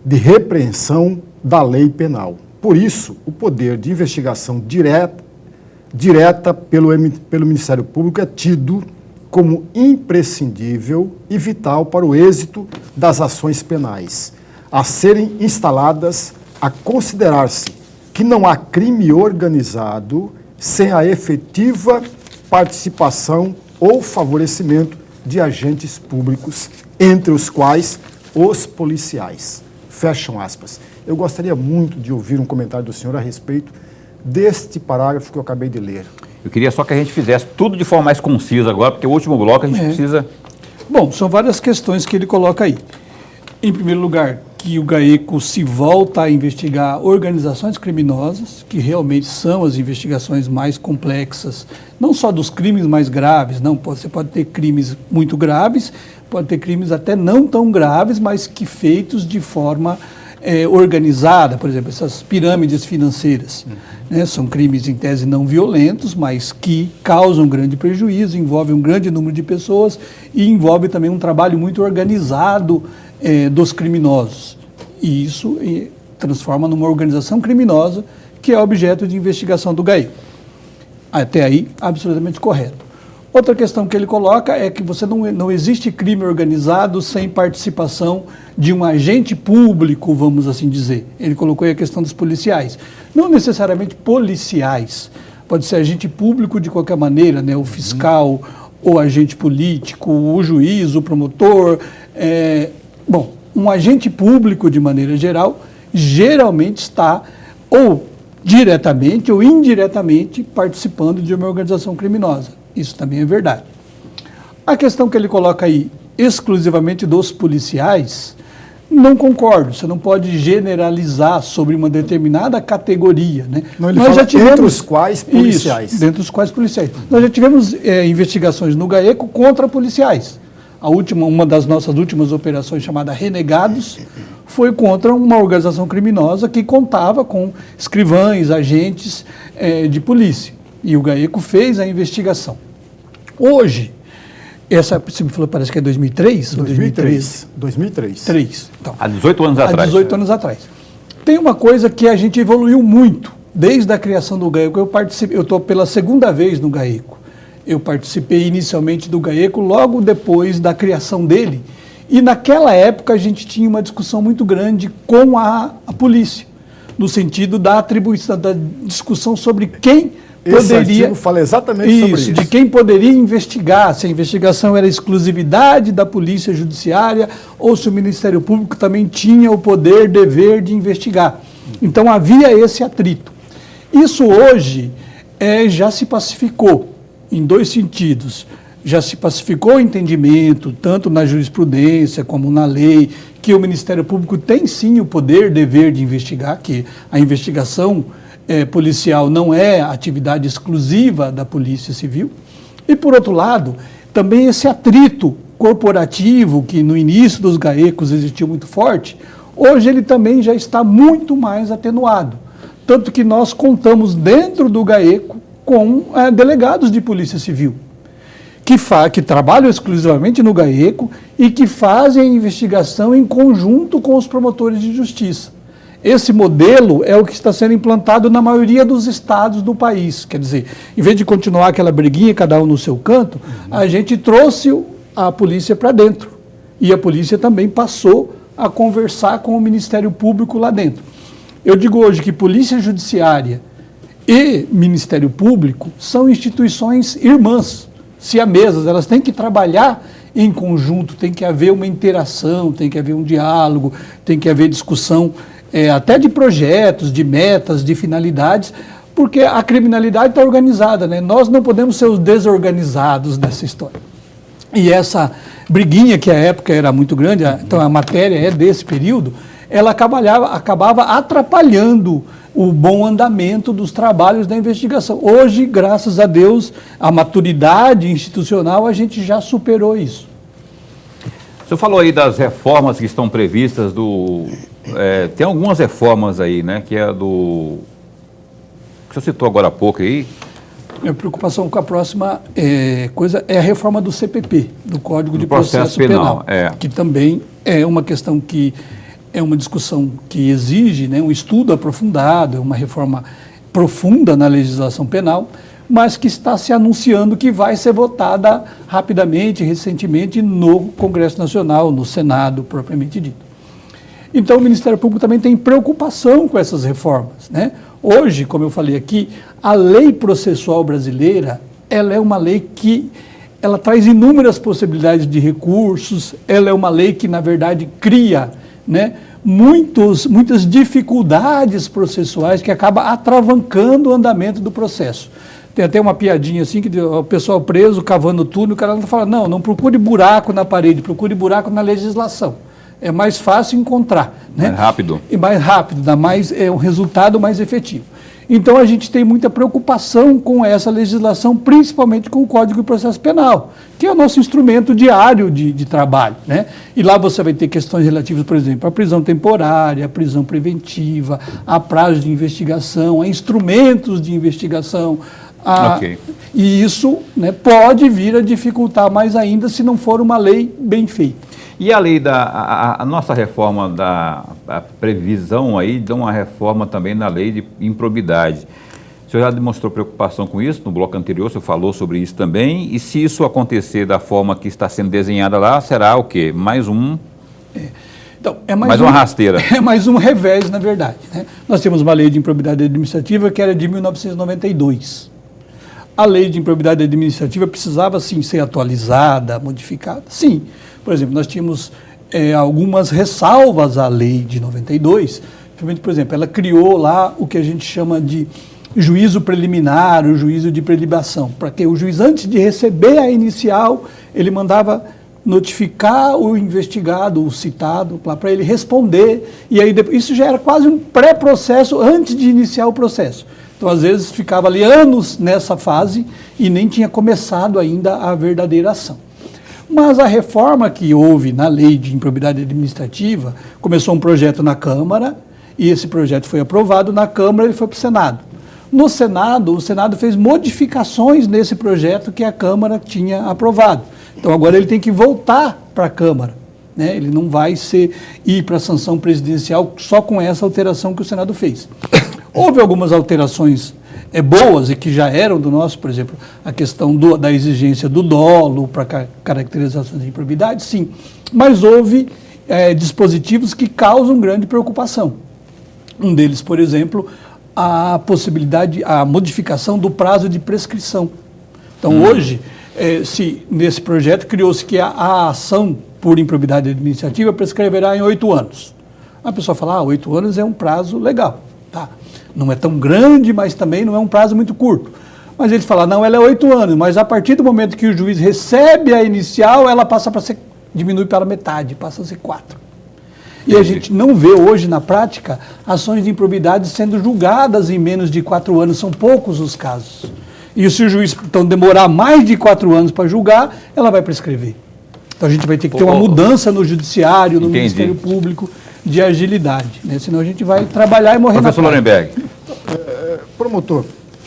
repreensão da lei penal. Por isso, o poder de investigação direta pelo Ministério Público é tido como imprescindível e vital para o êxito das ações penais, a serem instaladas, a considerar-se que não há crime organizado sem a efetiva participação ou favorecimento de agentes públicos, entre os quais os policiais. Fecham aspas. Eu gostaria muito de ouvir um comentário do senhor a respeito deste parágrafo que eu acabei de ler. Eu queria só que a gente fizesse tudo de forma mais concisa agora, porque o último bloco a gente precisa... Bom, são várias questões que ele coloca aí. Em primeiro lugar, que o GAECO se volta a investigar organizações criminosas, que realmente são as investigações mais complexas, não só dos crimes mais graves, não, você pode ter crimes muito graves, pode ter crimes até não tão graves, mas que feitos de forma organizada, por exemplo, essas pirâmides financeiras. Né, são crimes em tese não violentos, mas que causam grande prejuízo, envolvem um grande número de pessoas e envolve também um trabalho muito organizado dos criminosos. E isso transforma numa organização criminosa que é objeto de investigação do GAECO. Até aí, absolutamente correto. Outra questão que ele coloca é que não existe crime organizado sem participação de um agente público, vamos assim dizer. Ele colocou aí a questão dos policiais. Não necessariamente policiais, pode ser agente público de qualquer maneira, né? O fiscal, o agente político, o juiz, o promotor. Bom, um agente público, de maneira geral, geralmente está ou diretamente ou indiretamente participando de uma organização criminosa. Isso também é verdade. A questão que ele coloca aí, exclusivamente dos policiais, não concordo. Você não pode generalizar sobre uma determinada categoria. Né? Não, ele fala entre os quais policiais. Isso, dentro dos quais policiais. Nós já tivemos investigações no GAECO contra policiais. Uma das nossas últimas operações, chamada Renegados, foi contra uma organização criminosa que contava com escrivães, agentes de polícia. E o GAECO fez a investigação. Hoje, você me falou, parece que é 2003? 2003. 2003. 3. Então, há 18 anos atrás. Há 18 anos atrás. Tem uma coisa que a gente evoluiu muito desde a criação do GAECO. Eu estou pela segunda vez no GAECO. Eu participei inicialmente do GAECO logo depois da criação dele. E naquela época a gente tinha uma discussão muito grande com a polícia, no sentido da atribuição, da discussão sobre quem poderia... fala exatamente sobre isso. De quem poderia investigar, se a investigação era exclusividade da Polícia Judiciária ou se o Ministério Público também tinha o poder, dever de investigar. Então havia esse atrito. Isso hoje já se pacificou em dois sentidos. Já se pacificou o entendimento, tanto na jurisprudência como na lei, que o Ministério Público tem sim o poder, dever de investigar, que a investigação policial não é atividade exclusiva da Polícia Civil. E, por outro lado, também esse atrito corporativo, que no início dos GAECOs existiu muito forte, hoje ele também já está muito mais atenuado. Tanto que nós contamos dentro do GAECO com delegados de Polícia Civil, que trabalham exclusivamente no GAECO e que fazem a investigação em conjunto com os promotores de justiça. Esse modelo é o que está sendo implantado na maioria dos estados do país. Quer dizer, em vez de continuar aquela briguinha, cada um no seu canto, a gente trouxe a polícia para dentro. E a polícia também passou a conversar com o Ministério Público lá dentro. Eu digo hoje que Polícia Judiciária e Ministério Público são instituições irmãs, siamesas. Elas têm que trabalhar em conjunto, tem que haver uma interação, tem que haver um diálogo, tem que haver discussão até de projetos, de metas, de finalidades, porque a criminalidade está organizada, né? Nós não podemos ser os desorganizados dessa história. E essa briguinha, que à época era muito grande, então a matéria é desse período, ela acabava atrapalhando o bom andamento dos trabalhos da investigação. Hoje, graças a Deus, a maturidade institucional, a gente já superou isso. O senhor falou aí das reformas que estão previstas tem algumas reformas aí, né? Que é do... que o senhor citou agora há pouco aí. Minha preocupação com a próxima coisa é a reforma do CPP, do Código de Processo Penal, que também é uma questão que é uma discussão que exige, né, um estudo aprofundado, uma reforma profunda na legislação penal, mas que está se anunciando que vai ser votada rapidamente, recentemente, no Congresso Nacional, no Senado, propriamente dito. Então, o Ministério Público também tem preocupação com essas reformas, né? Hoje, como eu falei aqui, a lei processual brasileira, ela é uma lei que ela traz inúmeras possibilidades de ela é uma lei que, na verdade, cria, né, muitas dificuldades processuais que acaba atravancando o andamento do processo. Tem até uma piadinha assim, que o pessoal preso, cavando túnel, o cara fala, não procure buraco na parede, procure buraco na legislação. É mais fácil encontrar. Né? Mais rápido. E mais rápido, é um resultado mais efetivo. Então, a gente tem muita preocupação com essa legislação, principalmente com o Código de Processo Penal, que é o nosso instrumento diário de trabalho. Né? E lá você vai ter questões relativas, por exemplo, à prisão temporária, à prisão preventiva, a prazo de investigação, a instrumentos de investigação. Okay. E isso, né, pode vir a dificultar mais ainda se não for uma lei bem feita. E a lei a nossa reforma a previsão aí de uma reforma também na lei de improbidade. O senhor já demonstrou preocupação com isso, no bloco anterior o senhor falou sobre isso também, e se isso acontecer da forma que está sendo desenhada lá, será o quê? Mais uma rasteira. É mais um revés, na verdade. Né? Nós temos uma lei de improbidade administrativa que era de 1992. A lei de improbidade administrativa precisava, sim, ser atualizada, modificada. Sim. Por exemplo, nós tínhamos algumas ressalvas à lei de 92. Por exemplo, ela criou lá o que a gente chama de juízo preliminar, o juízo de prelibação, para que o juiz, antes de receber a inicial, ele mandava notificar o investigado, o citado, para ele responder, e aí isso já era quase um pré-processo antes de iniciar o processo. Então, às vezes, ficava ali anos nessa fase e nem tinha começado ainda a verdadeira ação. Mas a reforma que houve na lei de improbidade administrativa, começou um projeto na Câmara, e esse projeto foi aprovado na Câmara e foi para o Senado. No Senado, o Senado fez modificações nesse projeto que a Câmara tinha aprovado. Então, agora ele tem que voltar para a Câmara. Né? Ele não vai ir para a sanção presidencial só com essa alteração que o Senado fez. Houve algumas alterações boas e que já eram do nosso, por exemplo, a questão da exigência do dolo para caracterização de improbidade, sim. Mas houve dispositivos que causam grande preocupação. Um deles, por exemplo, a possibilidade, a modificação do prazo de prescrição. Então, hoje, nesse projeto, criou-se que a ação por improbidade administrativa prescreverá em 8 anos. A pessoa fala, 8 anos é um prazo legal, tá? Não é tão grande, mas também não é um prazo muito curto. Mas eles falam, não, ela é 8 anos, mas a partir do momento que o juiz recebe a inicial, ela diminui para metade, passa a ser 4. E a gente não vê hoje, na prática, ações de improbidade sendo julgadas em menos de 4 anos, são poucos os casos. E se o juiz então, demorar mais de 4 anos para julgar, ela vai prescrever. Então a gente vai ter que ter uma mudança no judiciário, no Ministério Público, de agilidade, né? Senão a gente vai trabalhar e morrer. Professor Lorenberg. Promotor,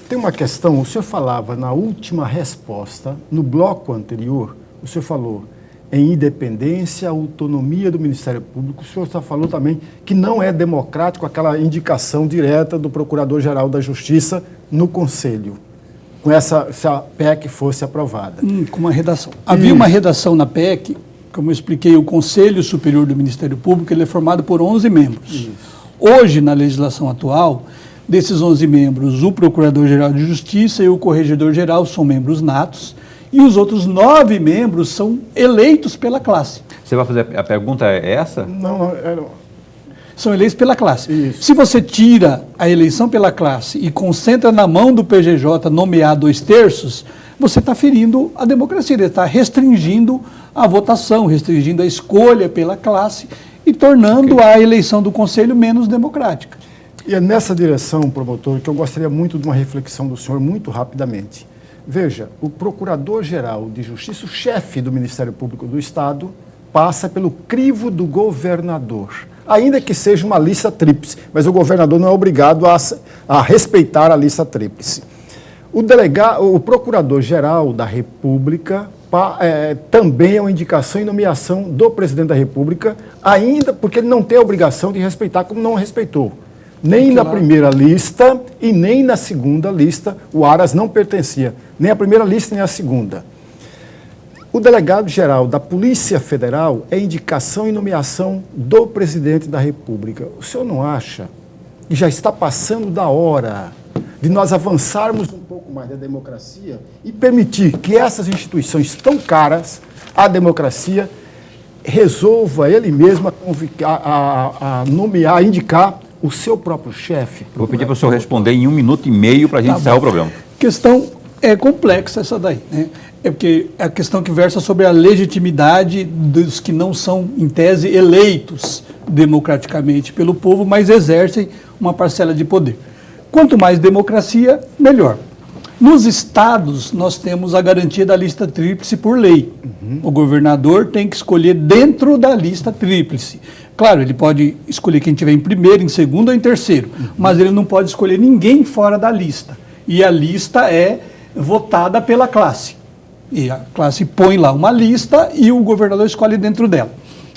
tem uma questão, o senhor falava na última resposta, no bloco anterior, o senhor falou em independência, autonomia do Ministério Público, o senhor só falou também que não é democrático aquela indicação direta do Procurador-Geral da Justiça no Conselho, se a PEC fosse aprovada. Com uma redação. Havia uma redação na PEC. Como eu expliquei, o Conselho Superior do Ministério Público ele é formado por 11 membros. Isso. Hoje, na legislação atual, desses 11 membros, o Procurador-Geral de Justiça e o Corregedor-Geral são membros natos, e os outros 9 membros são eleitos pela classe. Você vai fazer a pergunta é essa? Não. São eleitos pela classe. Isso. Se você tira a eleição pela classe e concentra na mão do PGJ nomear 2/3, você está ferindo a democracia, ele está restringindo a votação, restringindo a escolha pela classe e tornando a eleição do Conselho menos democrática. E é nessa direção, promotor, que eu gostaria muito de uma reflexão do senhor, muito rapidamente. Veja, o Procurador-Geral de Justiça, o chefe do Ministério Público do Estado, passa pelo crivo do governador, ainda que seja uma lista tríplice, mas o governador não é obrigado a respeitar a lista tríplice. O procurador-geral da República também é uma indicação e nomeação do presidente da República, ainda porque ele não tem a obrigação de respeitar, como não respeitou. Nem na primeira lista e nem na segunda lista, o Aras não pertencia, nem à primeira lista nem à segunda. O delegado-geral da Polícia Federal é indicação e nomeação do presidente da República. O senhor não acha que já está passando da hora de nós avançarmos um pouco mais da democracia e permitir que essas instituições tão caras à democracia resolva ele mesmo a nomear, a indicar o seu próprio chefe? Vou pedir para o senhor responder em 1 minuto e meio para a gente encerrar o programa. A questão é complexa essa daí, né? É porque é a questão que versa sobre a legitimidade dos que não são, em tese, eleitos democraticamente pelo povo, mas exercem uma parcela de poder. Quanto mais democracia, melhor. Nos estados, nós temos a garantia da lista tríplice por lei. O governador tem que escolher dentro da lista tríplice. Claro, ele pode escolher quem tiver em primeiro, em segundo ou em terceiro, mas ele não pode escolher ninguém fora da lista. E a lista é votada pela classe. E a classe põe lá uma lista e o governador escolhe dentro dela.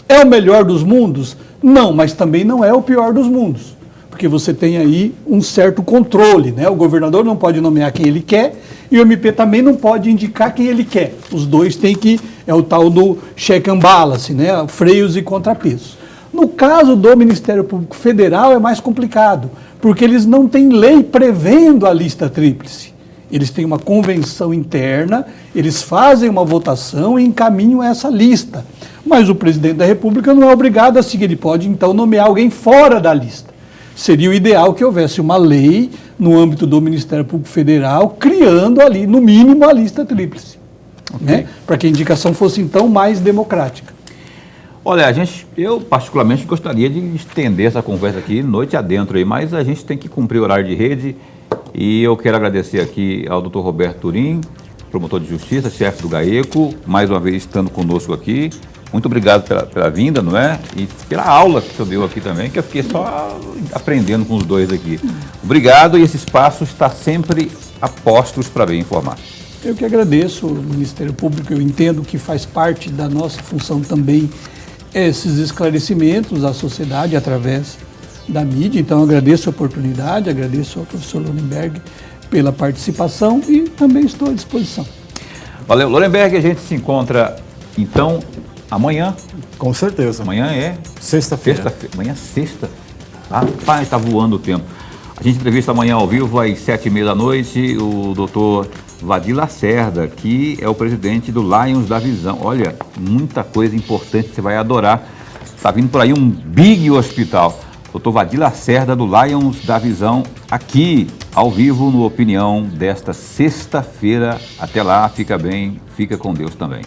É o melhor dos mundos? Não, mas também não é o pior dos mundos. Porque você tem aí um certo controle, né? O governador não pode nomear quem ele quer e o MP também não pode indicar quem ele quer. Os dois têm que, é o tal do check and balance, né? Freios e contrapesos. No caso do Ministério Público Federal é mais complicado, porque eles não têm lei prevendo a lista tríplice. Eles têm uma convenção interna, eles fazem uma votação e encaminham essa lista. Mas o presidente da República não é obrigado a seguir, ele pode então nomear alguém fora da lista. Seria o ideal que houvesse uma lei no âmbito do Ministério Público Federal, criando ali, no mínimo, a lista tríplice. Okay. Né? Para que a indicação fosse então mais democrática. Olha, eu particularmente gostaria de estender essa conversa aqui noite adentro aí, mas a gente tem que cumprir o horário de rede. E eu quero agradecer aqui ao Dr. Roberto Turim, promotor de justiça, chefe do GAECO, mais uma vez estando conosco aqui. Muito obrigado pela vinda, não é? E pela aula que o senhor deu aqui também, que eu fiquei só aprendendo com os dois aqui. Obrigado, e esse espaço está sempre a postos para bem informar. Eu que agradeço, o Ministério Público, eu entendo que faz parte da nossa função também esses esclarecimentos à sociedade através da mídia, então eu agradeço a oportunidade, agradeço ao professor Lorenberg pela participação e também estou à disposição. Valeu, Lorenberg, a gente se encontra então amanhã. Com certeza. Amanhã é sexta-feira. Amanhã é sexta. Rapaz, está voando o tempo. A gente entrevista amanhã ao vivo às 7h30 da noite o doutor Vadir Lacerda, que é o presidente do Lions da Visão. Olha, muita coisa importante, você vai adorar. Está vindo por aí um big hospital. Dr. Vadir Lacerda, do Lions da Visão, aqui, ao vivo, no Opinião, desta sexta-feira. Até lá, fica bem, fica com Deus também.